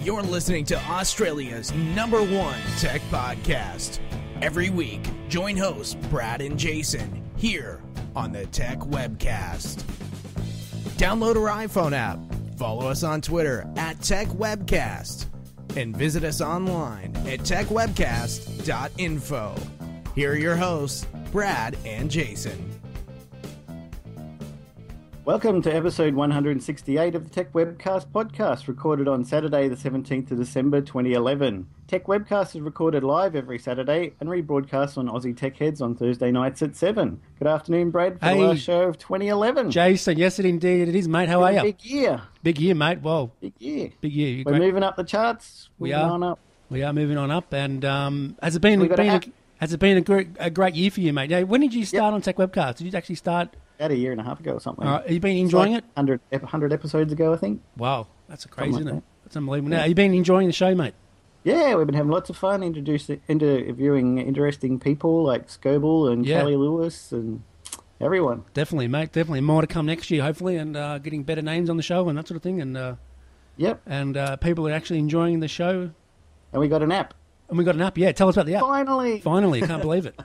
You're listening to Australia's #1 tech podcast. Every week, join hosts Brad and Jason here on the Tech Webcast. Download our iPhone app, follow us on Twitter at Tech Webcast, and visit us online at techwebcast.info. Here are your hosts, Brad and Jason. Welcome to episode 168 of the Tech Webcast podcast, recorded on Saturday the 17th of December 2011. Tech Webcast is recorded live every Saturday and rebroadcast on Aussie Tech Heads on Thursday nights at 7. Good afternoon, Brad, for the last show of 2011. Jason, yes, indeed it is, mate. How are you? Big year. Big year, mate. Whoa. Big year. Big year. We're moving up the charts. We are. On up. We are moving on up. And has it been a great year for you, mate? Now, when did you start on Tech Webcast? Did you actually start? About a year and a half ago or something. All right. Have you been enjoying it? 100 episodes ago, I think. Wow. That's crazy, like isn't it? that. That's unbelievable. Now, have you been enjoying the show, mate? Yeah, we've been having lots of fun interviewing interesting people like Scoble and Kelly Lewis and everyone. Definitely, mate. Definitely. More to come next year, hopefully, and getting better names on the show and that sort of thing. And And people are actually enjoying the show. And we got an app. Yeah. Tell us about the app. Finally. I can't believe it.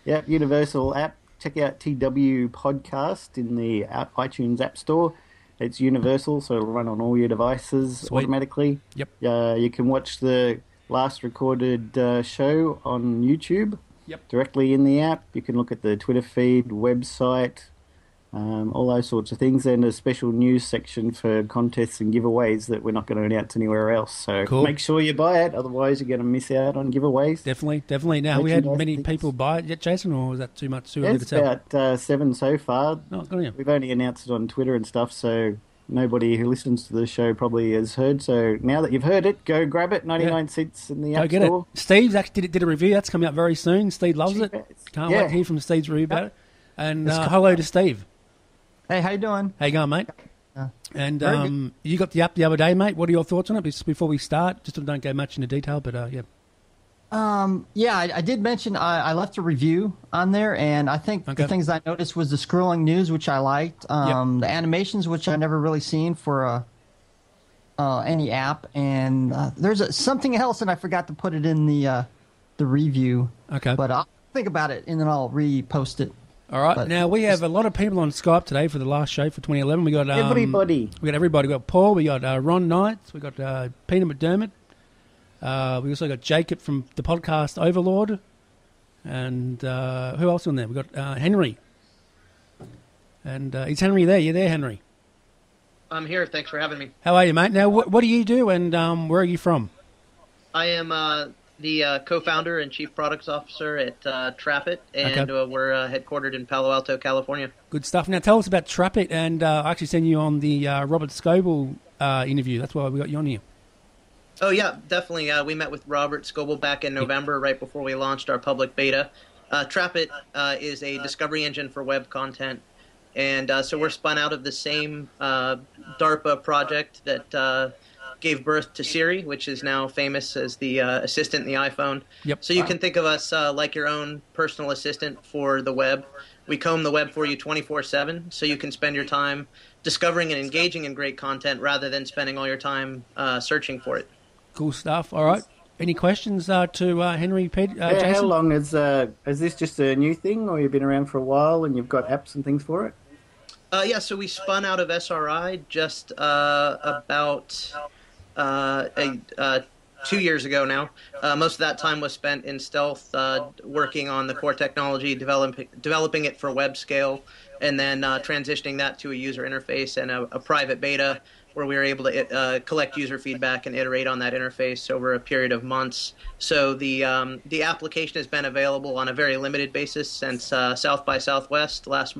Yep, universal app. Check out TW Podcast in the iTunes App Store. It's universal, so it'll run on all your devices automatically. Yep. You can watch the last recorded show on YouTube directly in the app. You can look at the Twitter feed, website, all those sorts of things, and a special news section for contests and giveaways that we're not going to announce anywhere else. So Make sure you buy it, otherwise you're going to miss out on giveaways. Definitely. Now, we had many people buy it yet, Jason, or was that too early to tell? It's about 7 so far. Oh, good on you. We've only announced it on Twitter and stuff, so nobody who listens to the show probably has heard. So now that you've heard it, go grab it. 99 cents in the App Store. It. Steve's actually did a review. That's coming out very soon. Steve loves it. Can't wait to hear from Steve's review about it. And hello to Steve. Hey, how you doing? How you going, mate? And you got the app the other day, mate. What are your thoughts on it? Before we start, just don't go much into detail, but I did mention I left a review on there, and I think the things I noticed was the scrolling news, which I liked, the animations, which I never really seen for any app, and there's something else, and I forgot to put it in the review. Okay, but I'll think about it, and then I'll repost it. All right. Now, we have a lot of people on Skype today for the last show for 2011. We got everybody. We got everybody. We got Paul. We got Ron Knights. We got Peter McDermott. We also got Jacob from the podcast Overlord. And who else on there? We got Henry. And is Henry there? You there, Henry? I'm here. Thanks for having me. How are you, mate? Now, what do you do, and where are you from? I am the co-founder and chief products officer at Trap.IT, and we're headquartered in Palo Alto, California. Good stuff. Now, tell us about Trap.IT, and I actually sent you on the Robert Scoble interview. That's why we got you on here. Oh, yeah, definitely. We met with Robert Scoble back in November, right before we launched our public beta. Trap.IT is a discovery engine for web content, and so we're spun out of the same DARPA project that gave birth to Siri, which is now famous as the assistant in the iPhone. Yep. So you can think of us like your own personal assistant for the web. We comb the web for you 24/7, so you can spend your time discovering and engaging in great content rather than spending all your time searching for it. Cool stuff. All right. Any questions to Henry, Jason? How long is this just a new thing, or you've been around for a while and you've got apps and things for it? So we spun out of SRI just about 2 years ago now. Most of that time was spent in stealth, working on the core technology, developing it for web scale, and then transitioning that to a user interface and a private beta where we were able to collect user feedback and iterate on that interface over a period of months. So the application has been available on a very limited basis since South by Southwest last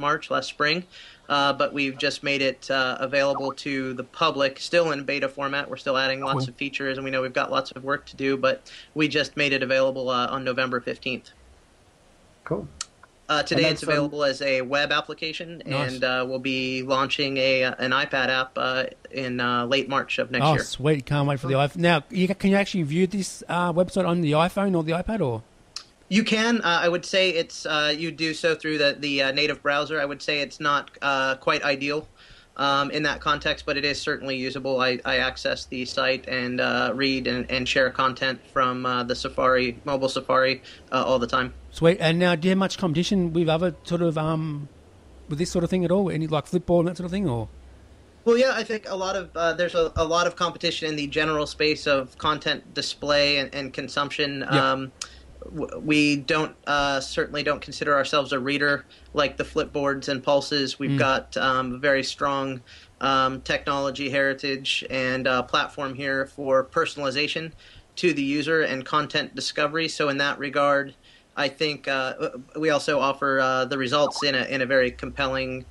spring. But we've just made it available to the public, still in beta format. We're still adding lots of features, and we know we've got lots of work to do, but we just made it available on November 15th. Cool. Today it's available as a web application, and we'll be launching an iPad app in late March of next year. Oh, sweet. Can't wait for the iPhone. Now, can you actually view this website on the iPhone or the iPad, or...? You can. I would say it's you do so through the native browser. I would say it's not quite ideal in that context, but it is certainly usable. I access the site and read and share content from the Safari, mobile Safari, all the time. Sweet. And now, do you have much competition with other sort of with this sort of thing at all? Any like Flipboard and that sort of thing, or? Well, yeah, I think a lot of there's a lot of competition in the general space of content display and consumption. Yep. We don't certainly don't consider ourselves a reader like the Flipboards and Pulses. We've got very strong technology heritage and platform here for personalization to the user and content discovery. So in that regard, I think we also offer the results in a very compelling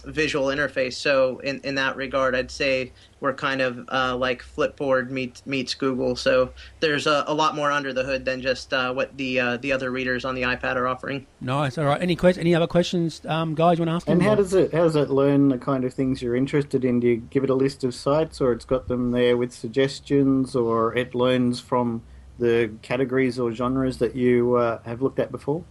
visual interface. So in that regard, I'd say we're kind of like Flipboard meets Google. So there's a lot more under the hood than just what the other readers on the iPad are offering. Nice. All right. Any other questions, guys? You want to ask? And how does it learn the kind of things you're interested in? Do you give it a list of sites, or it's got them there with suggestions, or it learns from the categories or genres that you have looked at before?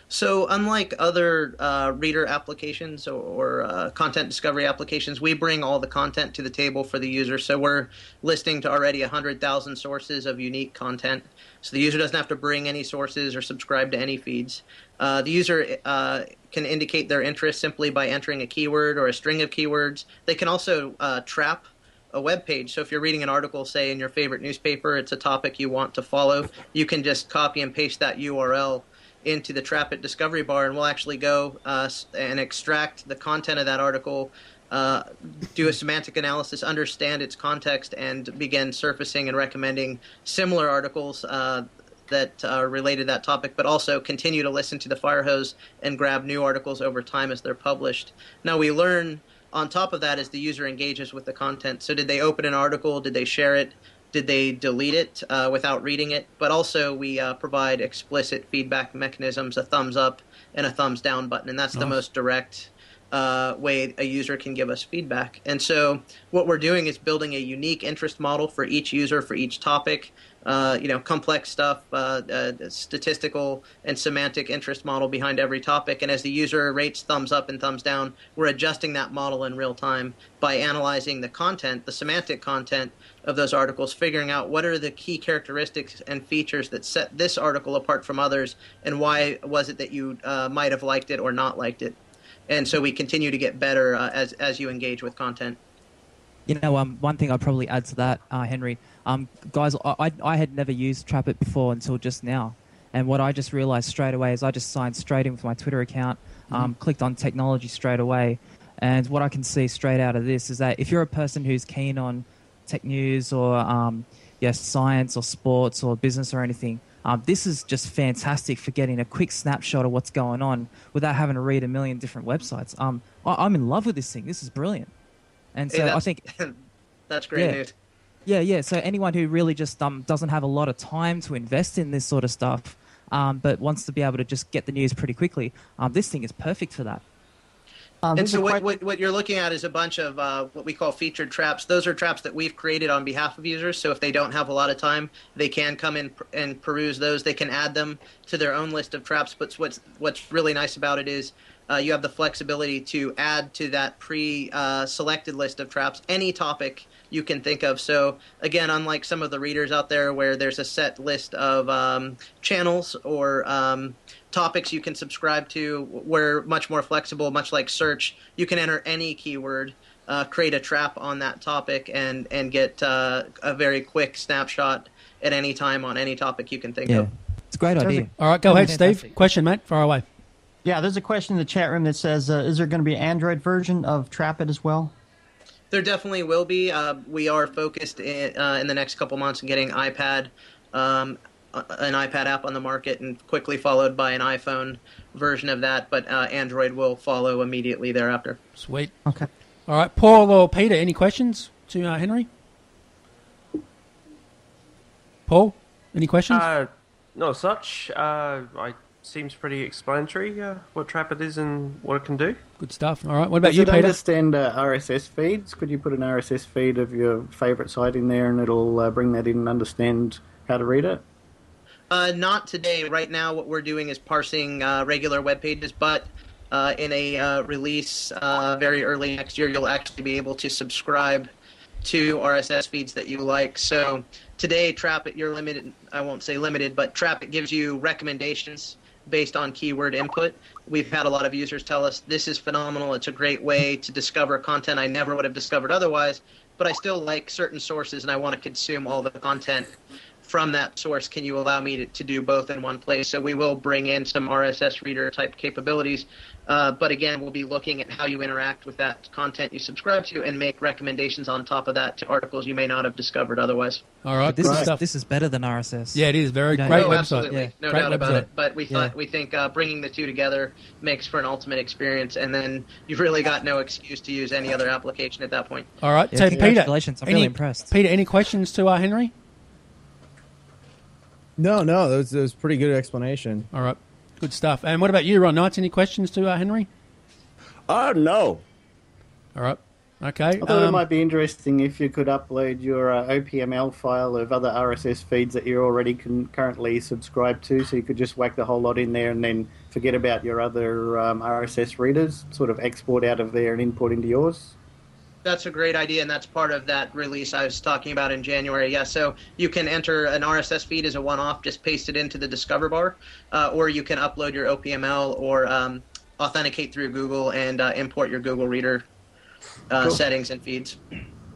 So unlike other reader applications or content discovery applications, we bring all the content to the table for the user. So we're listing to already 100,000 sources of unique content. So the user doesn't have to bring any sources or subscribe to any feeds. The user can indicate their interest simply by entering a keyword or a string of keywords. They can also trap a web page. So if you're reading an article, say in your favorite newspaper, it's a topic you want to follow, you can just copy and paste that URL into the Trap.IT discovery bar, and we'll actually go and extract the content of that article, do a semantic analysis, understand its context, and begin surfacing and recommending similar articles that are related to that topic, but also continue to listen to the fire hose and grab new articles over time as they're published. Now we learn on top of that as the user engages with the content. So did they open an article? Did they share it? Did they delete it without reading it? But also we provide explicit feedback mechanisms, a thumbs up and a thumbs down button, and that's the most direct way a user can give us feedback. And so what we're doing is building a unique interest model for each user, for each topic, complex stuff, statistical and semantic interest model behind every topic. And as the user rates thumbs up and thumbs down, we're adjusting that model in real time by analyzing the content, the semantic content of those articles, figuring out what are the key characteristics and features that set this article apart from others, and why was it that you might have liked it or not liked it. And so we continue to get better as you engage with content. One thing I'd probably add to that, Henry, guys, I had never used Trap.IT before until just now. And what I just realized straight away is I just signed straight in with my Twitter account, clicked on technology straight away. And what I can see straight out of this is that if you're a person who's keen on tech news or science or sports or business or anything, this is just fantastic for getting a quick snapshot of what's going on without having to read a million different websites. I'm in love with this thing. This is brilliant. And so I think that's great news. Yeah. So anyone who really just doesn't have a lot of time to invest in this sort of stuff, but wants to be able to just get the news pretty quickly, this thing is perfect for that. And so what you're looking at is a bunch of what we call featured traps. Those are traps that we've created on behalf of users. So if they don't have a lot of time, they can come in and peruse those. They can add them to their own list of traps. But what's really nice about it is you have the flexibility to add to that pre-selected list of traps any topic you can think of. So again, unlike some of the readers out there where there's a set list of channels or topics you can subscribe to, we're much more flexible, much like search. You can enter any keyword, create a trap on that topic, and get a very quick snapshot at any time on any topic you can think of. It's a great idea. All right, go ahead, Steve. Question, mate. Far away. Yeah, there's a question in the chat room that says, is there going to be an Android version of Trap.IT as well? There definitely will be. We are focused in the next couple months on getting an iPad app on the market, and quickly followed by an iPhone version of that, but Android will follow immediately thereafter. Sweet. Okay. All right, Paul or Peter, any questions to Henry? Paul, any questions? No such. Seems pretty explanatory what Trap.IT is and what it can do. Good stuff. All right, what about you, Peter? Does it understand RSS feeds? Could you put an RSS feed of your favourite site in there and it'll bring that in and understand how to read it? Not today. Right now what we're doing is parsing regular web pages, but in a release very early next year, you'll actually be able to subscribe to RSS feeds that you like. So today, Trap.IT, you're limited, I won't say limited, but Trap.IT gives you recommendations based on keyword input. We've had a lot of users tell us this is phenomenal. It's a great way to discover content I never would have discovered otherwise, but I still like certain sources and I want to consume all the content from that source. Can you allow me to do both in one place? So we will bring in some RSS reader type capabilities. But again, we'll be looking at how you interact with that content you subscribe to and make recommendations on top of that to articles you may not have discovered otherwise. All right, this is better than RSS. Yeah, it is great website. Absolutely, yeah. No great doubt about website. it. But we think bringing the two together makes for an ultimate experience, and then you've really got no excuse to use any other application at that point. All right, Yeah, so congratulations. Peter, I'm really impressed. Peter, any questions to Henry? No, that was a pretty good explanation. All right, good stuff. And what about you, Ron Knights? Any questions to Henry? No. All right. Okay. I thought it might be interesting if you could upload your OPML file of other RSS feeds that you're already currently subscribed to, so you could just whack the whole lot in there and then forget about your other RSS readers, sort of export out of there and import into yours. That's a great idea, and that's part of that release I was talking about in January. Yeah, so you can enter an RSS feed as a one-off, just paste it into the Discover bar, or you can upload your OPML or authenticate through Google and import your Google Reader settings and feeds.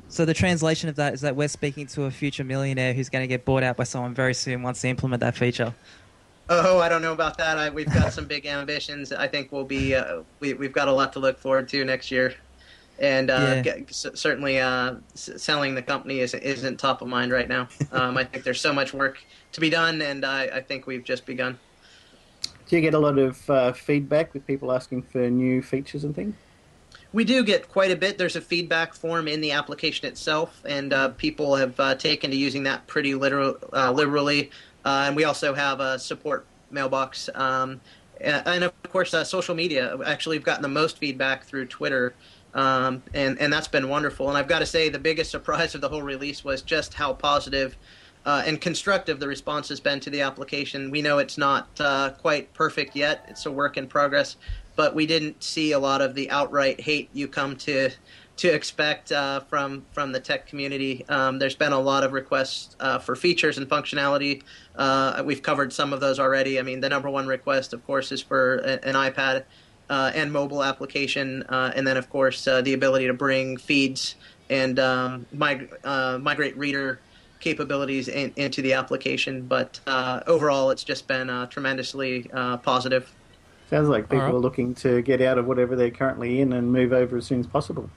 So the translation of that is that we're speaking to a future millionaire who's going to get bought out by someone very soon once they implement that feature. Oh, I don't know about that. We've got some big ambitions. I think we'll be we've got a lot to look forward to next year. And certainly selling the company isn't top of mind right now. I think there's so much work to be done, and I think we've just begun. Do you get a lot of feedback with people asking for new features and things? We do get quite a bit. There's a feedback form in the application itself, and people have taken to using that pretty liberally. And we also have a support mailbox. And of course, social media. Actually, we've gotten the most feedback through Twitter. And that's been wonderful. And I've got to say, the biggest surprise of the whole release was just how positive and constructive the response has been to the application. We know it's not quite perfect yet. It's a work in progress. But we didn't see a lot of the outright hate you come to expect from the tech community. There's been a lot of requests for features and functionality. We've covered some of those already. I mean, the number one request, of course, is for an iPad and mobile application, and then, of course, the ability to bring feeds and migrate reader capabilities into the application. But overall, it's just been tremendously positive. Sounds like people are looking to get out of whatever they're currently in and move over as soon as possible.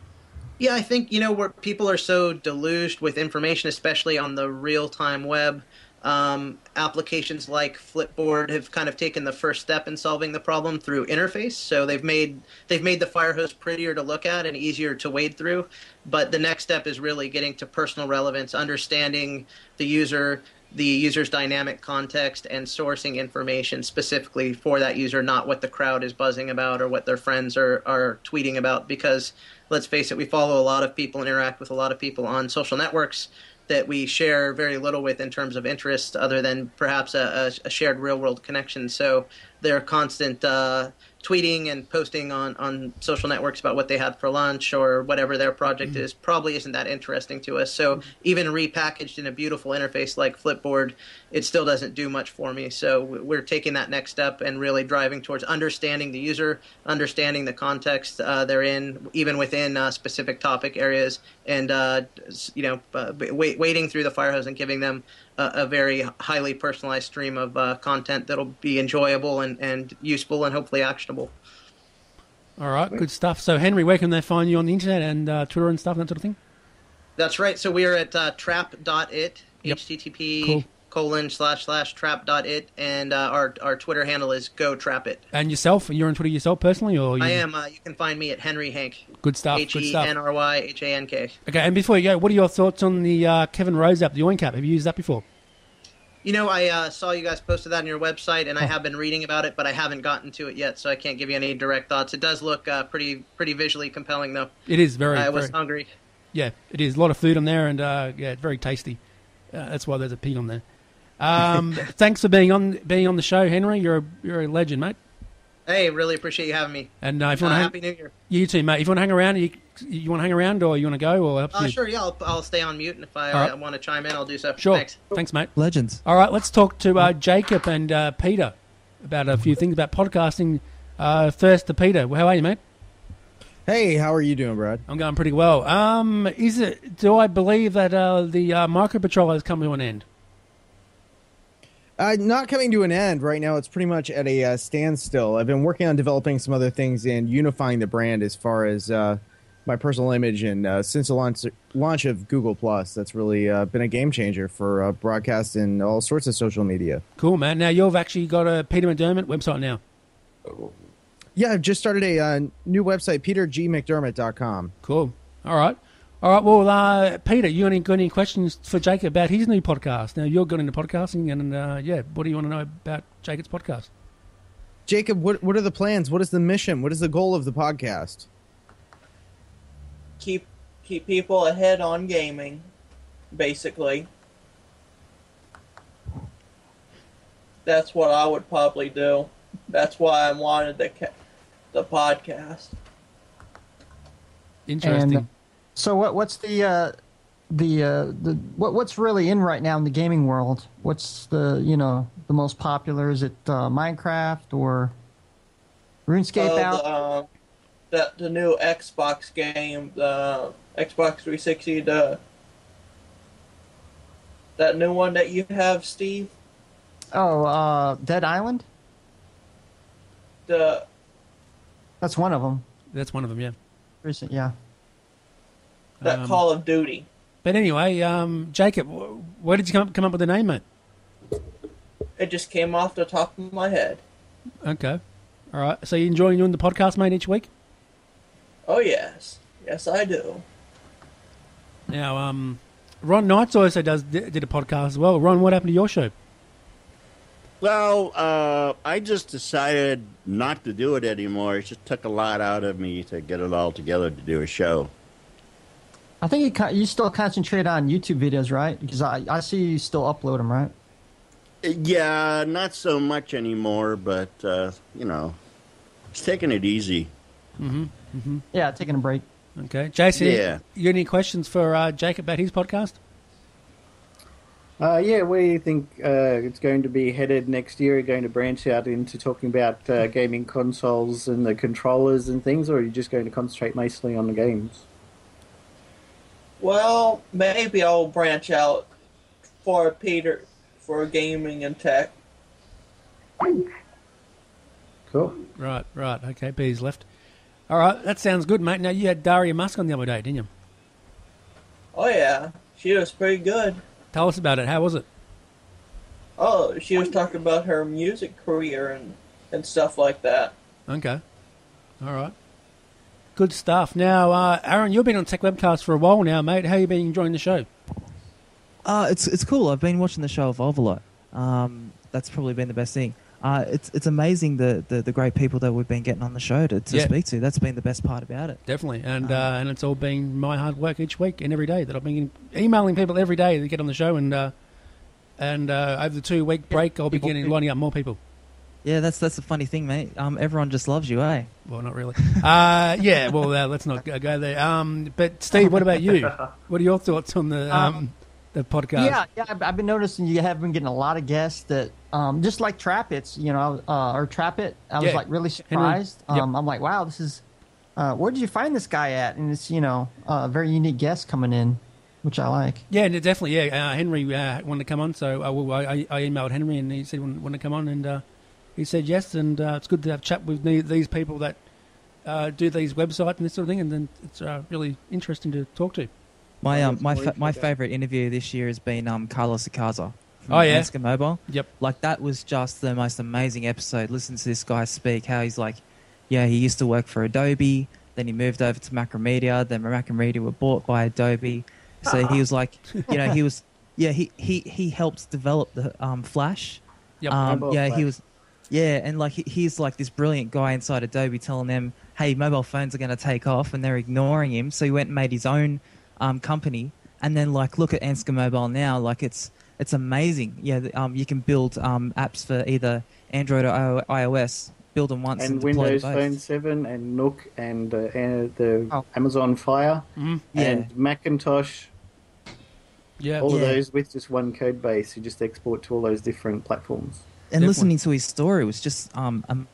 Yeah, I think, where people are so deluged with information, especially on the real-time web, applications like Flipboard have kind of taken the first step in solving the problem through interface. So they've made the fire hose prettier to look at and easier to wade through. But the next step is really getting to personal relevance, understanding the user's dynamic context, and sourcing information specifically for that user, not what the crowd is buzzing about or what their friends are tweeting about. Because let's face it, we follow a lot of people and interact with a lot of people on social networks that we share very little with in terms of interest, other than perhaps a shared real-world connection. So their constant tweeting and posting on social networks about what they had for lunch or whatever their project is probably isn't that interesting to us. So even repackaged in a beautiful interface like Flipboard, it still doesn't do much for me. So we're taking that next step and really driving towards understanding the user, understanding the context they're in, even within specific topic areas, and wading through the fire hose and giving them a very highly personalized stream of content that'll be enjoyable and useful and hopefully actionable. All right, good stuff. So, Henry, where can they find you on the internet and Twitter and stuff and that sort of thing? That's right. So we are at Trap.IT, Yep. http://Trap.IT, and our Twitter handle is GoTrapIt. And yourself? You're on Twitter yourself personally? Or I am. You can find me at Henry Hank. Good stuff. HenryHank. Okay, and before you go, what are your thoughts on the Kevin Rose app, the Oink app? Have you used that before? I saw you guys posted that on your website, and I have been reading about it, but I haven't gotten to it yet, so I can't give you any direct thoughts. It does look pretty visually compelling, though. It is very. I was hungry. Yeah, it is. A lot of food on there, and it's very tasty. That's why there's a pig on there. Thanks for being on the show, Henry. You're a legend, mate. Hey, really appreciate you having me. And if you want Happy New Year. You too, mate. If you want to hang around, you want to hang around, or you want to go, or up to you. Sure, yeah, I'll stay on mute, and if I want to chime in, I'll do so. Sure. Thanks, mate. Legends. All right, let's talk to Jacob and Peter about a few things about podcasting. First to Peter. How are you, mate? Hey, how are you doing, Brad? I'm going pretty well. Do I believe that the Micro Patrol has come to an end? Not coming to an end right now. It's pretty much at a standstill. I've been working on developing some other things and unifying the brand as far as my personal image. And since the launch of Google+, that's really been a game changer for broadcast and all sorts of social media. Cool, man. Now, you've actually got a Peter McDermott website now. Yeah, I've just started a new website, petergmcdermott.com. Cool. All right. Well, Peter, you got any questions for Jacob about his new podcast? Now, you're got into podcasting, and what do you want to know about Jacob's podcast? Jacob, what are the plans? What is the mission? What is the goal of the podcast? Keep people ahead on gaming, basically. That's what I would probably do. That's why I wanted the podcast. Interesting. And, so what's what's really in right now in the gaming world? What's the most popular? Is it Minecraft or RuneScape out? The new Xbox game, the Xbox 360, that new one that you have, Steve. Oh, Dead Island. That's one of them. That's one of them, yeah. Recent, yeah. That Call of Duty. But anyway, Jacob, where did you come up with the name, mate? It just came off the top of my head. Okay. All right. So you enjoying doing the podcast, mate, each week? Oh, yes. Yes, I do. Now, Ron Knights also did a podcast as well. Ron, what happened to your show? Well, I just decided not to do it anymore. It just took a lot out of me to get it all together to do a show. I think you still concentrate on YouTube videos, right? Because I see you still upload them, right? Yeah, not so much anymore, but, it's taking it easy. Mm-hmm. Mm-hmm. Yeah, taking a break. Okay. Jason, yeah. You got any questions for Jacob about his podcast? Where do you think it's going to be headed next year? Are you going to branch out into talking about gaming consoles and the controllers and things, or are you just going to concentrate mostly on the games? Well, maybe I'll branch out for Peter for gaming and tech. Cool. Right. Okay, Peter's left. All right, that sounds good, mate. Now, you had Daria Musk on the other day, didn't you? Oh, yeah. She was pretty good. Tell us about it. How was it? Oh, she was talking about her music career and stuff like that. Okay. All right. Good stuff. Now, Aaron, you've been on Tech Webcast for a while now, mate. How you been enjoying the show? It's cool. I've been watching the show evolve a lot. That's probably been the best thing. It's amazing the great people that we've been getting on the show to speak to. That's been the best part about it. Definitely. And it's all been my hard work each week and every day that I've been emailing people every day to get on the show. And over the 2-week break, I'll be lining up more people. Yeah, that's the funny thing, mate. Everyone just loves you, eh? Well, not really. Yeah, well, let's not go there. But Steve, what about you? What are your thoughts on the podcast? Yeah, I've been noticing you have been getting a lot of guests that, just like Trap.IT, or Trap.IT. I was like really surprised. Yep. I'm like, wow, this is. Where did you find this guy at? And it's a very unique guest coming in, which I like. Yeah, definitely. Yeah, Henry wanted to come on, so I emailed Henry and he said he wanted to come on, and he said yes, and it's good to have a chat with these people that do these websites and this sort of thing, and then it's really interesting to talk to. My favourite interview this year has been Carlos Icaza from Ansca Mobile. Yep. Like, that was just the most amazing episode. Listen to this guy speak, how he's like, he used to work for Adobe, then he moved over to Macromedia, then Macromedia were bought by Adobe. So he was like, he helped develop the Flash. Yep. He was... Yeah, and like he's like this brilliant guy inside Adobe telling them, hey, mobile phones are going to take off, and they're ignoring him. So he went and made his own company, and then like look at Ansca Mobile now. Like it's amazing. Yeah, you can build apps for either Android or iOS build them once and and deploy Windows to both. Phone 7 and Nook and the Amazon Fire and Macintosh. Yeah, all of those with just one code base. You just export to all those different platforms. And listening to his story was just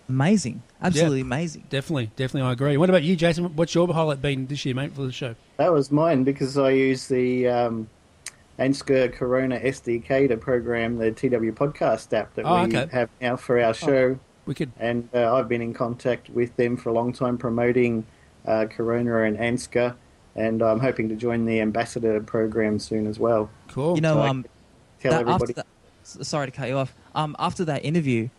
amazing, absolutely amazing. Definitely, I agree. What about you, Jason? What's your highlight been this year, mate, for the show? That was mine because I use the Ansgar Corona SDK to program the TW podcast app that we have now for our show. Wicked. And I've been in contact with them for a long time promoting Corona and Ansgar, and I'm hoping to join the ambassador program soon as well. Cool. You know, so tell everybody. Sorry to cut you off. After that interview,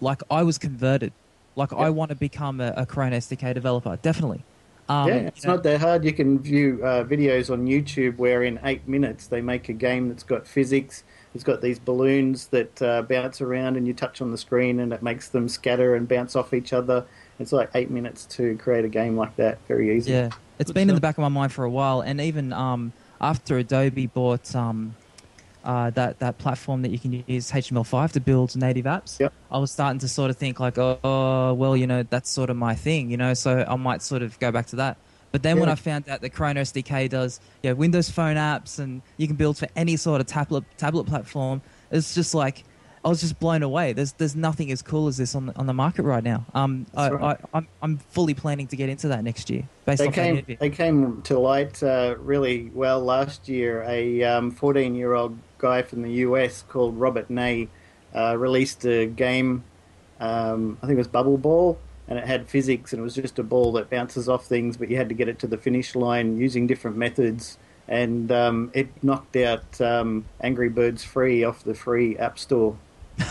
like I was converted. Like I want to become a Corona SDK developer, definitely. It's not that hard. You can view videos on YouTube where in 8 minutes they make a game that's got physics. It's got these balloons that bounce around and you touch on the screen and it makes them scatter and bounce off each other. It's like 8 minutes to create a game like that. Very easy. Yeah, it's been in the back of my mind for a while. And even after Adobe bought that platform that you can use HTML5 to build native apps, I was starting to sort of think like, oh, well, you know, that's sort of my thing, you know, so I might sort of go back to that. But then when I found out that Corona SDK does Windows Phone apps and you can build for any sort of tablet platform, it's just like, I was just blown away. There's nothing as cool as this on the market right now. I'm fully planning to get into that next year. They came to light really well last year. A 14-year-old guy from the US called Robert Ney released a game, I think it was Bubble Ball, and it had physics, and it was just a ball that bounces off things, but you had to get it to the finish line using different methods. And it knocked out Angry Birds Free off the free app store.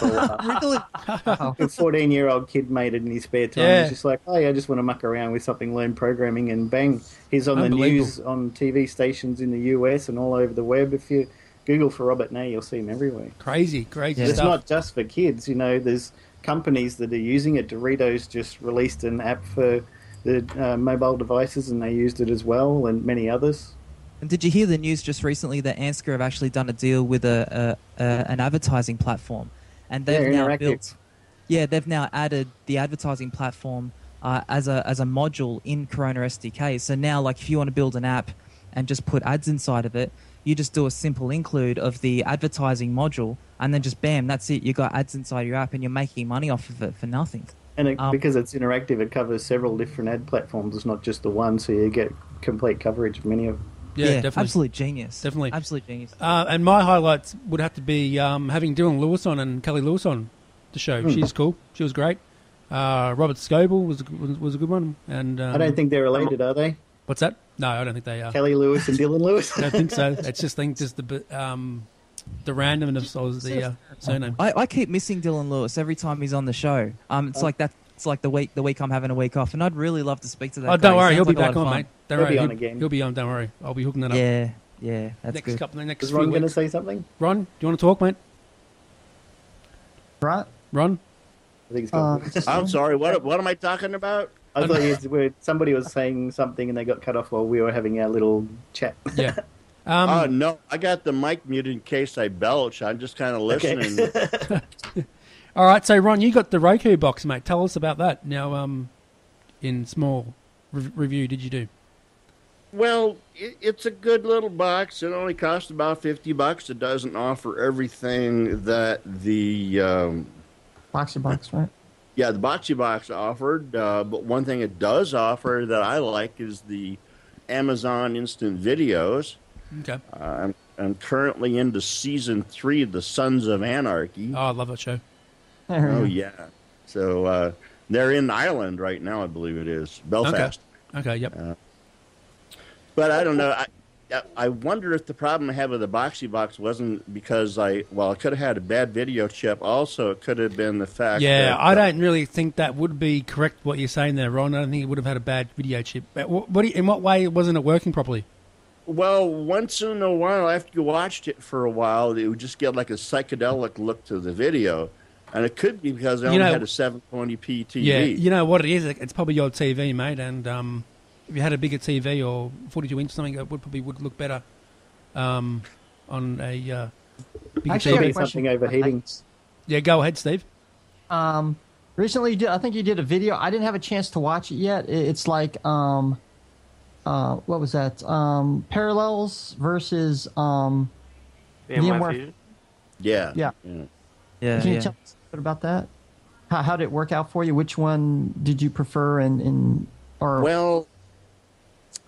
Really? A 14-year-old kid made it in his spare time. He's just like, oh yeah, I just want to muck around with something, learn programming, and bang, he's on the news on TV stations in the US and all over the web. If you Google for Robert Ney, you'll see him everywhere. Crazy It's stuff. not just for kids, you know. There's companies that are using it. Doritos just released an app for the mobile devices, and they used it as well, and many others. And did you hear the news just recently that Ansgar have actually done a deal with an advertising platform, and they've now built. Yeah, they've now added the advertising platform as a module in Corona SDK. So now, like, if you want to build an app and just put ads inside of it, you just do a simple include of the advertising module, and then just bam, that's it. You got ads inside your app, and you're making money off of it for nothing. And because it's interactive, it covers several different ad platforms. It's not just the one, so you get complete coverage of many of them. Yeah, definitely. Absolute genius. Definitely. Absolute genius. And my highlights would have to be having Dylan Lewis on and Kelly Lewis on the show. She's cool. She was great. Robert Scoble was a good one. And I don't think they're related, are they? What's that? No, I don't think they are. Kelly Lewis and Dylan Lewis? I don't think so. It's just the randomness of the surname. I keep missing Dylan Lewis every time he's on the show. It's like that. It's like the week I'm having a week off, and I'd really love to speak to that. Oh, don't worry, he'll be back on, mate. He'll be on again. He'll be on. Don't worry, I'll be hooking that up. Yeah, that's next good. Next Is Ron going to say something? Ron, do you want to talk, mate? Right? Ron? I think it's I'm sorry. What am I talking about? I thought somebody was saying something and they got cut off while we were having our little chat. Yeah. Oh, no. I got the mic muted in case I belch. I'm just kind of listening. Okay. All right. So, Ron, you got the Roku box, mate. Tell us about that. Now, in small review, did you do? Well, it's a good little box. It only costs about $50. It doesn't offer everything that the... Boxy box, right? Yeah, the Boxy Box offered, but one thing it does offer that I like is the Amazon Instant Videos. Okay. I'm currently into Season 3 of The Sons of Anarchy. Oh, I love that show. Oh, yeah. So they're in Ireland right now, I believe it is. Belfast. Okay, yep. But I don't know. I wonder if the problem I have with the Boxy Box wasn't because I could have had a bad video chip. Also, it could have been the fact that... I don't really think that would be correct what you're saying there, Ron. I don't think it would have had a bad video chip. In what way wasn't it working properly? Well, once in a while, after you watched it for a while, it would just get like a psychedelic look to the video. And it could be because I only had a 720p TV. Yeah, you know what it is? It's probably your TV, mate, and... if you had a bigger TV or 42-inch something, it would look better on a bigger Actually, TV. something overheating. Yeah, go ahead, Steve. Recently, I think you did a video. I didn't have a chance to watch it yet. It's like, what was that? Parallels versus VMware. Fusion? Yeah. Yeah. Yeah. Can you tell us a bit about that? How did it work out for you? Which one did you prefer? Well,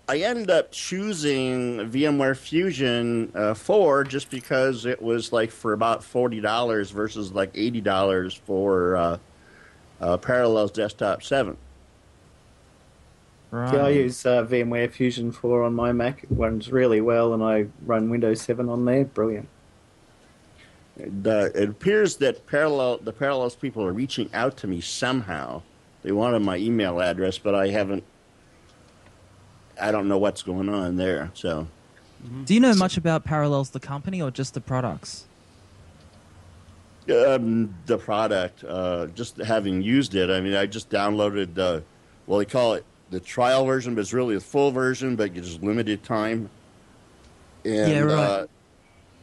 I ended up choosing VMware Fusion 4 just because it was like for about $40 versus like $80 for Parallels Desktop 7. Right. Yeah, I use VMware Fusion 4 on my Mac. It runs really well, and I run Windows 7 on there. Brilliant. It appears that the Parallels people are reaching out to me somehow. They wanted my email address, but I don't know what's going on there. So, do you know much about Parallels, the company, or just the products? The product, just having used it. I mean, I just downloaded, they call it the trial version, but it's really the full version, but you just limited time. And, yeah, right.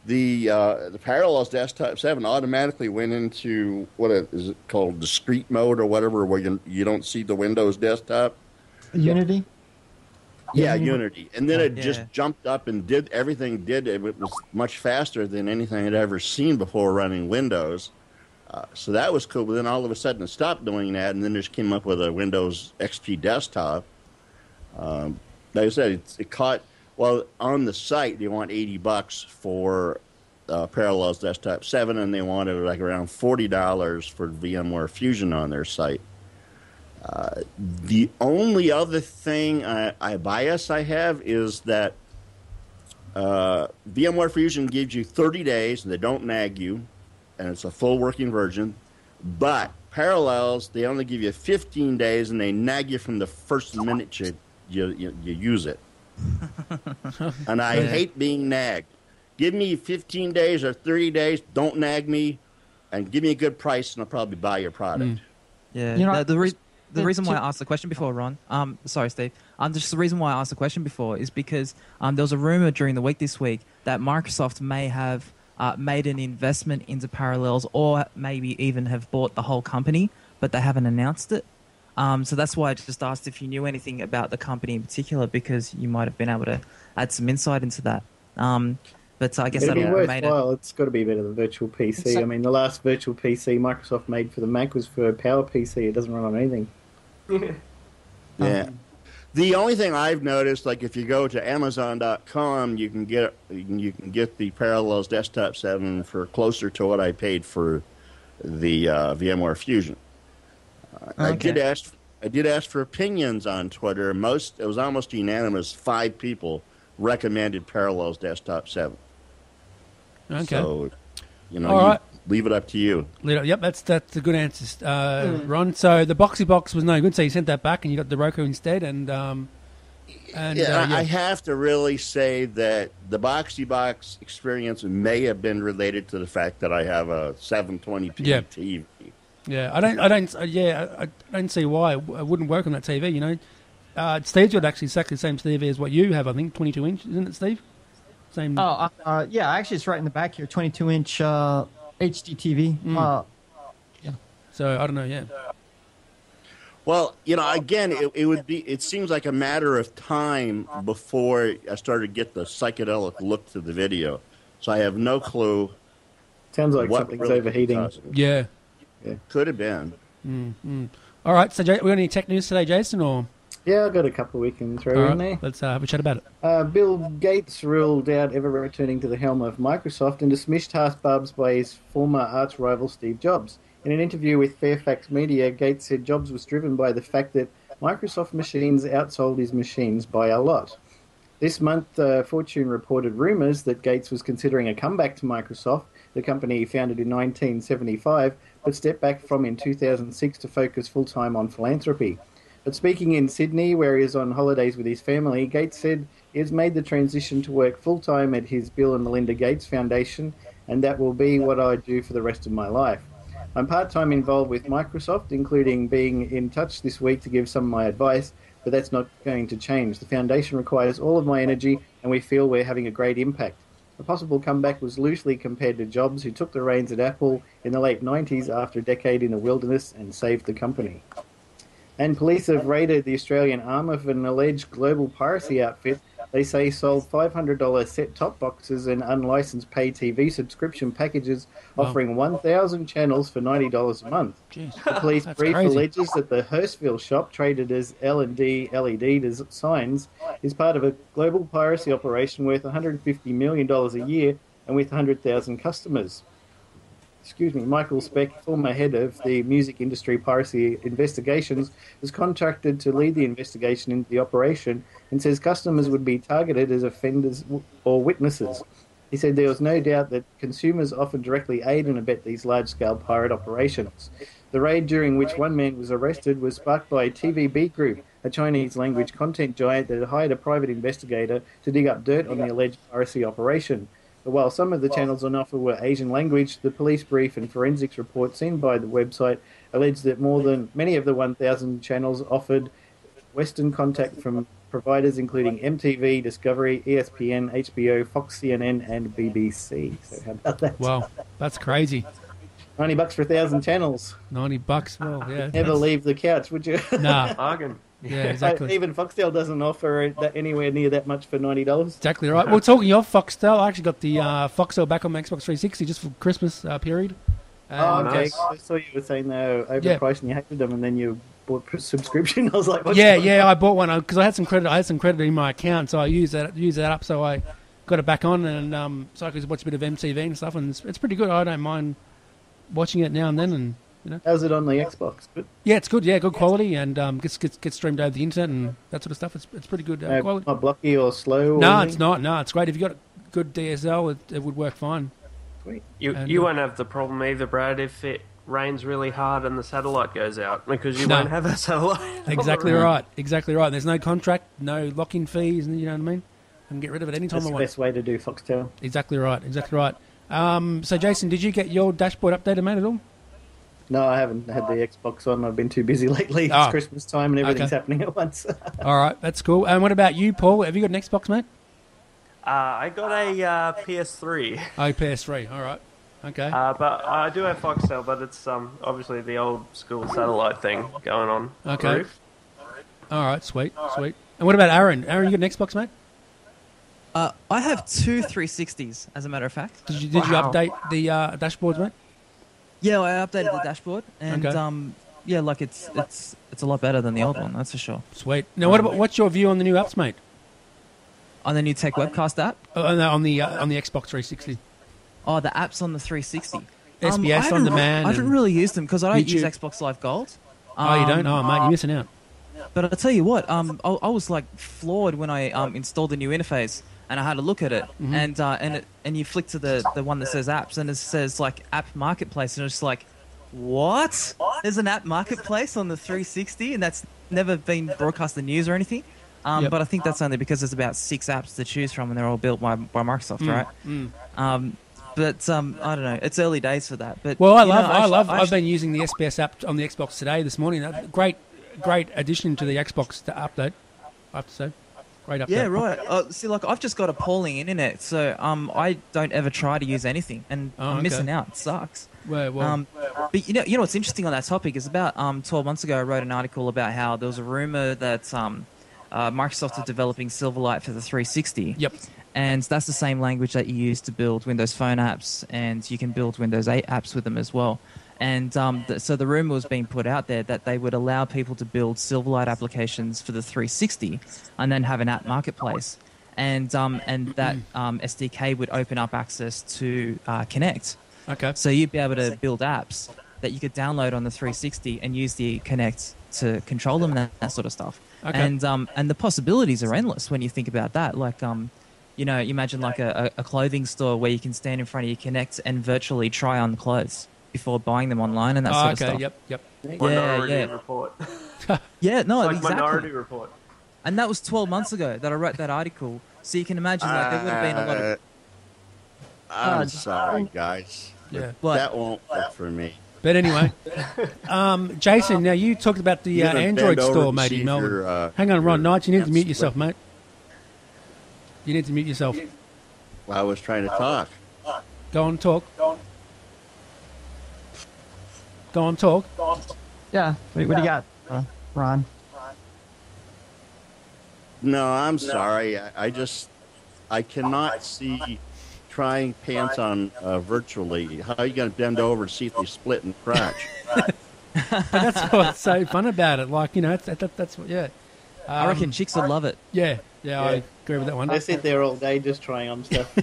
The Parallels Desktop 7 automatically went into is it called discrete mode or whatever, where you don't see the Windows desktop. Unity. Yeah, Unity. And then it just jumped up and did everything. It was much faster than anything I'd ever seen before running Windows. So that was cool. But then all of a sudden it stopped doing that, and then just came up with a Windows XP desktop. Like I said, it caught. Well, on the site they want $80 for Parallels Desktop 7, and they wanted like around $40 for VMware Fusion on their site. The only other thing bias I have is that VMware Fusion gives you 30 days, and they don't nag you, and it's a full working version. But Parallels, they only give you 15 days, and they nag you from the first minute you use it. And I hate being nagged. Give me 15 days or 30 days, don't nag me, and give me a good price, and I'll probably buy your product. Yeah, the reason why I asked the question before, Ron, sorry, Steve, just the reason why I asked the question before is because there was a rumor during the week this week that Microsoft may have made an investment into Parallels, or maybe even have bought the whole company, but they haven't announced it. So that's why I just asked if you knew anything about the company in particular, because you might have been able to add some insight into that. But I guess it'll be worthwhile. it. It's got to be better than Virtual PC. I mean, the last Virtual PC Microsoft made for the Mac was for PowerPC. It doesn't run on anything. Yeah. The only thing I've noticed, like if you go to Amazon.com, you can get the Parallels Desktop 7 for closer to what I paid for the VMware Fusion. I did ask for opinions on Twitter. It was almost unanimous. 5 people recommended Parallels Desktop 7. Okay. So, leave it up to you. Yep, that's a good answer, Ron. So the Boxy Box was no good, so you sent that back and you got the Roku instead. I have to really say that the Boxy Box experience may have been related to the fact that I have a 720p TV. Yeah, I don't see why it wouldn't work on that TV. Steve's got actually exactly the same TV as what you have. I think 22 inch, isn't it, Steve? Same. Oh, yeah. Actually, it's right in the back here. 22 inch HD TV. Yeah. So I don't know. Yeah. Well, again, it seems like a matter of time before I started to get the psychedelic look to the video. So I have no clue. Sounds like something's really overheating. Yeah. Could have been. Mm-hmm. All right. So we got any tech news today, Jason? Or yeah, I've got a couple we can throw in there. Let's have a chat about it. Bill Gates ruled out ever returning to the helm of Microsoft and dismissed taskbarbs by his former arch rival Steve Jobs. In an interview with Fairfax Media, Gates said Jobs was driven by the fact that Microsoft machines outsold his machines by a lot. This month, Fortune reported rumours that Gates was considering a comeback to Microsoft, the company he founded in 1975, but stepped back from in 2006 to focus full-time on philanthropy. But speaking in Sydney, where he is on holidays with his family, Gates said he has made the transition to work full-time at his Bill and Melinda Gates Foundation, and that will be what I do for the rest of my life. I'm part-time involved with Microsoft, including being in touch this week to give some of my advice, but that's not going to change. The foundation requires all of my energy, and we feel we're having a great impact. A possible comeback was loosely compared to Jobs, who took the reins at Apple in the late 90s after a decade in the wilderness and saved the company. And police have raided the Australian arm of an alleged global piracy outfit. They say sold $500 set-top boxes and unlicensed pay TV subscription packages offering 1,000 channels for $90 a month. Jeez. The police brief alleges that the Hurstville shop, traded as L&D LED Designs, is part of a global piracy operation worth $150 million a year and with 100,000 customers. Michael Speck, former head of the music industry piracy investigations, was contracted to lead the investigation into the operation and says customers would be targeted as offenders or witnesses. He said there was no doubt that consumers often directly aid and abet these large-scale pirate operations. The raid, during which one man was arrested, was sparked by TVB Group, a Chinese-language content giant that had hired a private investigator to dig up dirt on the alleged piracy operation. But while some of the channels on offer were Asian language, the police brief and forensics report seen by the website alleged that many of the 1,000 channels offered Western contact from providers including MTV, Discovery, ESPN, HBO, Fox, CNN, and BBC. So how about that? Wow, that's crazy. $90 for 1,000 channels. $90, well, yeah. Never leave the couch, would you? Nah. Bargain. Yeah, exactly. Even Foxtel doesn't offer anywhere near that much for $90. Exactly right. Well, talking of Foxtel, I actually got the Foxtel back on my Xbox 360 just for Christmas period. Okay. Nice. I saw you were saying they were overpriced and you hated them, and then you bought a subscription. I was like, what's I bought one because I had some credit. I had some credit in my account, so I used that up. So I got it back on, and so I could watch a bit of MTV and stuff, and it's pretty good. I don't mind watching it now and then, and. How's it on the Xbox? Yeah, it's good. Yeah, good quality, and gets streamed over the internet and that sort of stuff. It's pretty good quality. Not blocky or slow? No, it's not. No, it's great. If you got a good DSL, it would work fine. Sweet. You won't have the problem either, Brad, if it rains really hard and the satellite goes out, because you won't have a satellite. Exactly right. Exactly right. There's no contract, no lock-in fees, and you know what I mean. I can get rid of it anytime I want. That's the best way to do Foxtel. Exactly right. Exactly right. So, Jason, did you get your dashboard updated, mate, at all? No, I haven't had the Xbox on. I've been too busy lately. It's Christmas time and everything's happening at once. All right, that's cool. And what about you, Paul? Have you got an Xbox, mate? I got a PS3. Oh, PS3. All right. Okay. But I do have Foxtel, but it's obviously the old school satellite thing going on. Okay. The roof. All right, sweet. And what about Aaron? Aaron, you got an Xbox, mate? I have two 360s, as a matter of fact. Did you update the dashboards, mate? Yeah, I updated the dashboard, and it's a lot better than the old one, that's for sure. Sweet. Now, what's your view on the new apps, mate? On the new Tech Webcast app? No, on the Xbox 360. Oh, the apps on the 360. SBS on demand. I haven't really used them because I don't use Xbox Live Gold. Oh, you don't? Oh, mate, you're missing out. But I'll tell you what, I was like floored when I installed the new interface. And I had a look at it, and you flick to the one that says apps, and it says like app marketplace, and it's just like, what? There's an app marketplace on the 360, and that's never been broadcast in the news or anything. But I think that's only because there's about 6 apps to choose from, and they're all built by Microsoft, right? But I don't know. It's early days for that. But well, I've been using the SBS app on the Xbox today, this morning. Great addition to the Xbox update, I have to say. Great update. Yeah, right. See, like I've just got appalling internet, so I don't ever try to use anything, and I'm missing out. It sucks. Well. But you know what's interesting on that topic is about 12 months ago I wrote an article about how there was a rumor that Microsoft is developing Silverlight for the 360. Yep. And that's the same language that you use to build Windows Phone apps, and you can build Windows 8 apps with them as well. And so the rumor was being put out there that they would allow people to build Silverlight applications for the 360 and then have an app marketplace. And that SDK would open up access to Kinect. Okay. So you'd be able to build apps that you could download on the 360 and use the Kinect to control them and that sort of stuff. Okay. And the possibilities are endless when you think about that. Like, you imagine like a clothing store where you can stand in front of your Kinect and virtually try on clothes before buying them online and that sort of stuff. Yep. Minority Report. Yeah, no, it's like exactly. Minority Report. And that was 12 months ago that I wrote that article. So you can imagine like there would have been a lot of... I'm sorry, guys. Yeah. That won't work for me. But anyway, Jason, now you talked about the Android store, mate, in Melbourne. Hang on, Ron Knight, you need to mute yourself, mate. You need to mute yourself. Well, I was trying to talk. Go on, talk. Go on, talk. Yeah. What do you got, Ron? No, I'm sorry. I cannot see trying pants on virtually. How are you going to bend over to see if they split in crotch? But that's what's so fun about it. Like, you know, that's what, yeah. I reckon chicks would love it. Yeah, I agree with that one. They sit there all day just trying on stuff.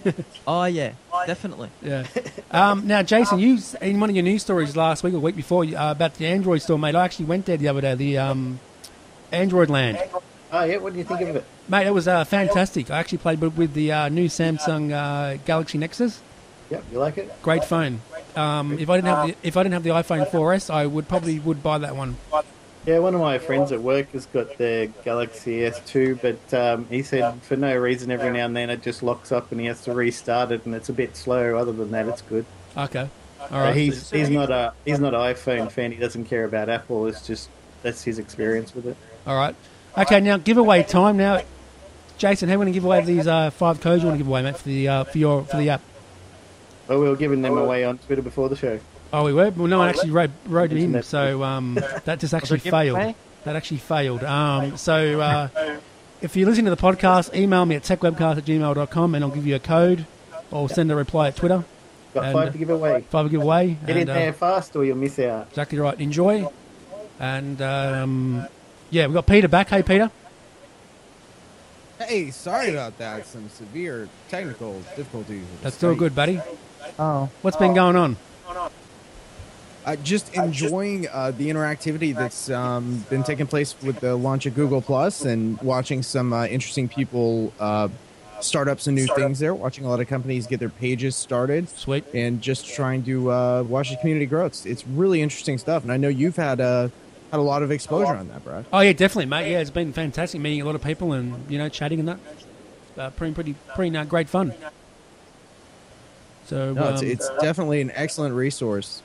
Oh, yeah, definitely. Yeah. Now, Jason, you in one of your news stories last week or week before about the Android store, mate, I actually went there the other day, the Android Land. Oh, yeah? What do you think of it? Mate, it was fantastic. I actually played with the new Samsung Galaxy Nexus. Yep, you like it? Great phone. If I didn't have the iPhone 4S, I would buy that one. Yeah, one of my friends at work has got the Galaxy S2, but he said for no reason every now and then it just locks up and he has to restart it, and it's a bit slow. Other than that, it's good. Okay, all right. He's not an iPhone fan. He doesn't care about Apple. It's just that's his experience with it. All right. Okay, now giveaway time. Now, Jason, how are we going to give away these 5 codes you want to give away, mate, for the app? Well, we were giving them away on Twitter before the show. Oh, we were? Well, no one actually wrote to him, so that just actually failed. That actually failed. So if you're listening to the podcast, email me at techwebcast@gmail.com and I'll give you a code or send a reply at Twitter. Got 5 to give away. 5 to give away. Get in there fast or you'll miss out. Exactly right. Enjoy. And, yeah, we've got Peter back. Hey, Peter. Hey, sorry about that. Some severe technical difficulties. That's still good, buddy. Oh. What's been going on? Just enjoying the interactivity that's been taking place with the launch of Google Plus, and watching some interesting people start up some new things there. Watching a lot of companies get their pages started. Sweet. And just trying to watch the community grow. It's really interesting stuff, and I know you've had a lot of exposure on that, Brad. Oh yeah, definitely, mate. Yeah, it's been fantastic meeting a lot of people and chatting and that. Pretty great fun. So no, it's definitely an excellent resource.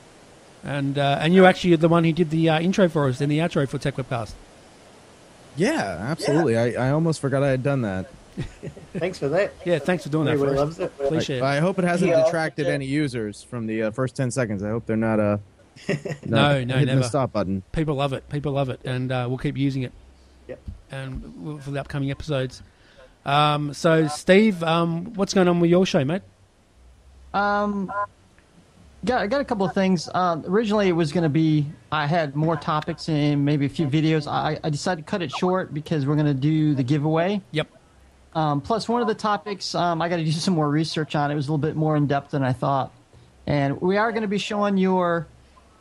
And you actually are the one who did the intro for us and the outro for Tech Webcast. Yeah, absolutely. Yeah. I almost forgot I had done that. Thanks for that. Yeah, thanks for doing that. Everybody loves it. Please share. I hope it hasn't detracted any users from the first 10 seconds. I hope they're not no, hitting never. The stop button. People love it, and we'll keep using it. Yep. And for the upcoming episodes. So, Steve, what's going on with your show, mate? Got a couple of things. Originally, it was going to be, I had more topics and maybe a few videos. I decided to cut it short because we're going to do the giveaway. Yep. Plus, one of the topics, I got to do some more research on. It was a little bit more in-depth than I thought. And we are going to be showing your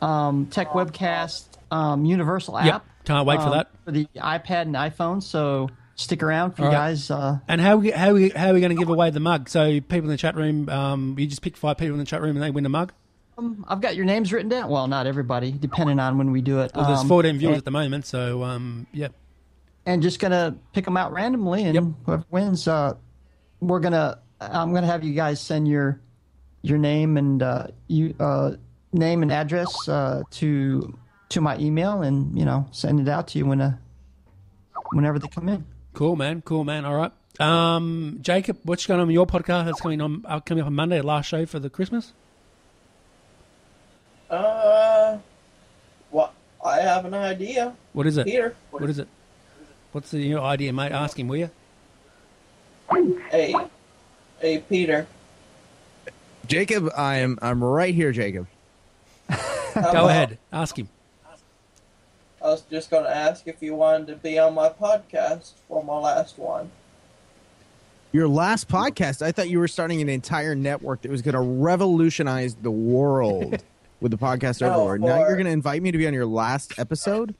Tech Webcast Universal app. Yep. Can't wait for that. For the iPad and iPhone, so stick around for you guys. And how are we going to give away the mug? So people in the chat room, you just pick 5 people in the chat room and they win a mug? I've got your names written down. Well, not everybody, depending on when we do it. Well, there's 14 viewers at the moment, so yeah. And just gonna pick them out randomly, and whoever wins, I'm gonna have you guys send your name and name and address to my email, and send it out to you whenever they come in. Cool, man. All right. Jacob, what's going on with your podcast? That's coming up on Monday, last show for the Christmas. Well, I have an idea. What is it? Peter. What is it? What's the idea, mate? Ask him, will you? Hey, Peter. Jacob, I'm right here, Jacob. Go ahead. Ask him. I was just going to ask if you wanted to be on my podcast for my last one. Your last podcast? I thought you were starting an entire network that was going to revolutionize the world with the podcast everywhere. Now you're going to invite me to be on your last episode?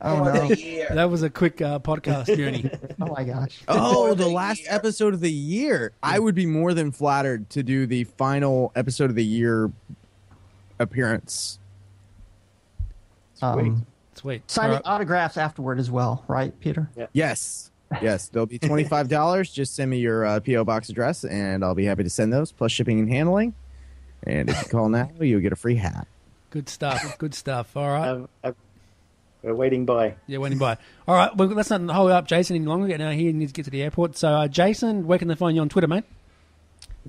Oh, no. That was a quick podcast journey. Oh, my gosh. Oh, the last episode of the year. I would be more than flattered to do the final episode of the year appearance. Sweet. Signing autographs afterward as well, right, Peter? Yeah. Yes. There'll be $25. Just send me your P.O. box address, and I'll be happy to send those, plus shipping and handling. And if you call now, you'll get a free hat. Good stuff. All right. We're waiting by. Yeah, waiting by. All right, well, let's not hold up Jason any longer. Now he needs to get to the airport. So, Jason, where can they find you on Twitter, mate?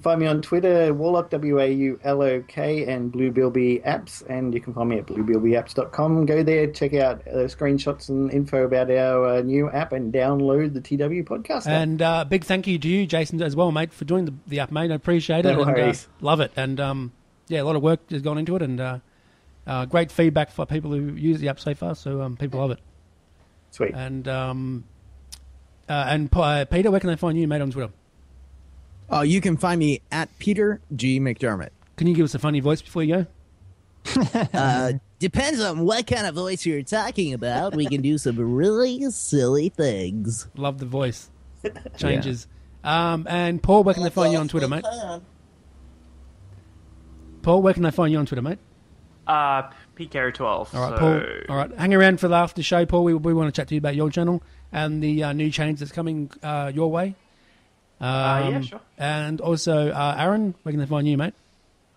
Find me on Twitter, Warlock, WAULOK, and Blue Bilby Apps, and you can find me at bluebilbyapps.com. Go there, check out screenshots and info about our new app, and download the TW podcast app. And big thank you to you, Jason, as well, mate, for doing the app, mate. I appreciate it. No worries. And, love it. And, a lot of work has gone into it, and great feedback for people who use the app so far, so people love it. Sweet. And Peter, where can they find you, mate, on Twitter? You can find me at Peter G. McDermott. Can you give us a funny voice before you go? Depends on what kind of voice you're talking about. We can do some really silly things. Love the voice. Changes. Yeah. And Paul, where can they find you on Twitter, mate? Paul, where can they find you on Twitter, mate? PK12. All right, Paul. All right, hang around for the after show, Paul. We want to chat to you about your channel and the new change that's coming your way. Yeah, sure. And also, Aaron, where can they find you, mate?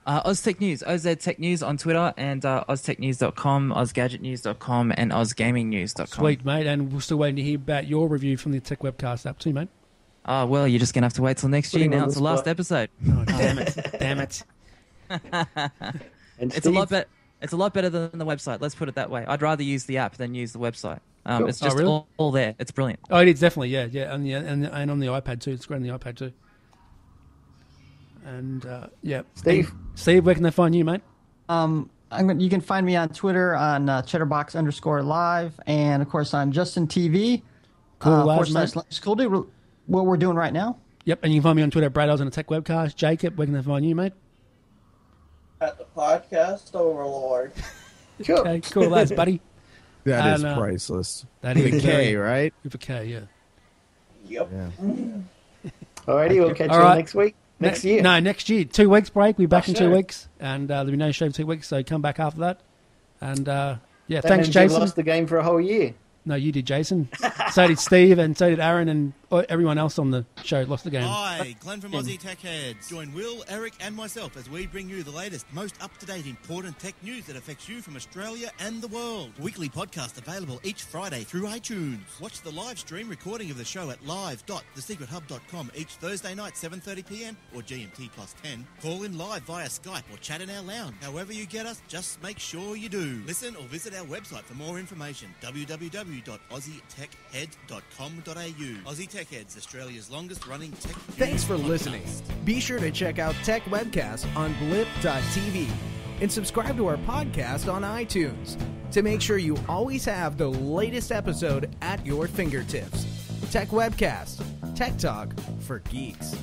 OzTech News, OZ Tech News on Twitter, and OzTechNews.com, OzGadgetNews.com, and OzGamingNews.com. Sweet, mate. And we're still waiting to hear about your review from the Tech Webcast app too, mate. Well, you're just going to have to wait till next year. Now it's the last episode. Oh, damn it. Damn it. It's a lot better. It's a lot better than the website. Let's put it that way. I'd rather use the app than use the website. Cool. It's just all there. It's brilliant. Oh, it is definitely, yeah, and on the iPad too. It's great on the iPad too. And yeah, Steve, where can they find you, mate? You can find me on Twitter on Cheddarbox_live, and of course on Justin TV. Cool, mate. Cool, dude. What we're doing right now. Yep, and you can find me on Twitter at Brad Oz on the Tech Webcast. Jacob, where can they find you, mate? At the Podcast Overlord. Cool. Okay, cool, lads, buddy. That is priceless. That is with a K, right? With a K, yeah. Yep. Yeah. Alrighty, we'll catch you next week. Next year. No, next year. 2 weeks break. We'll be back in 2 weeks. And there'll be no show for 2 weeks, so come back after that. And yeah, thanks, Jason. You lost the game for a whole year. No, you did, Jason. So did Steve, and so did Aaron, and everyone else on the show lost the game. Hi, Glenn from Aussie Tech Heads. Join Will, Eric, and myself as we bring you the latest, most up-to-date, important tech news that affects you from Australia and the world. Weekly podcast available each Friday through iTunes. Watch the live stream recording of the show at live.thesecrethub.com each Thursday night, 7:30 p.m. or GMT +10. Call in live via Skype or chat in our lounge. However you get us, just make sure you do. Listen or visit our website for more information, www.aussietechhead.com.au. Aussie Tech Heads, Australia's longest running tech. Thanks for listening. Be sure to check out Tech Webcast on blip.tv and subscribe to our podcast on iTunes to make sure you always have the latest episode at your fingertips. Tech Webcast, Tech Talk for Geeks.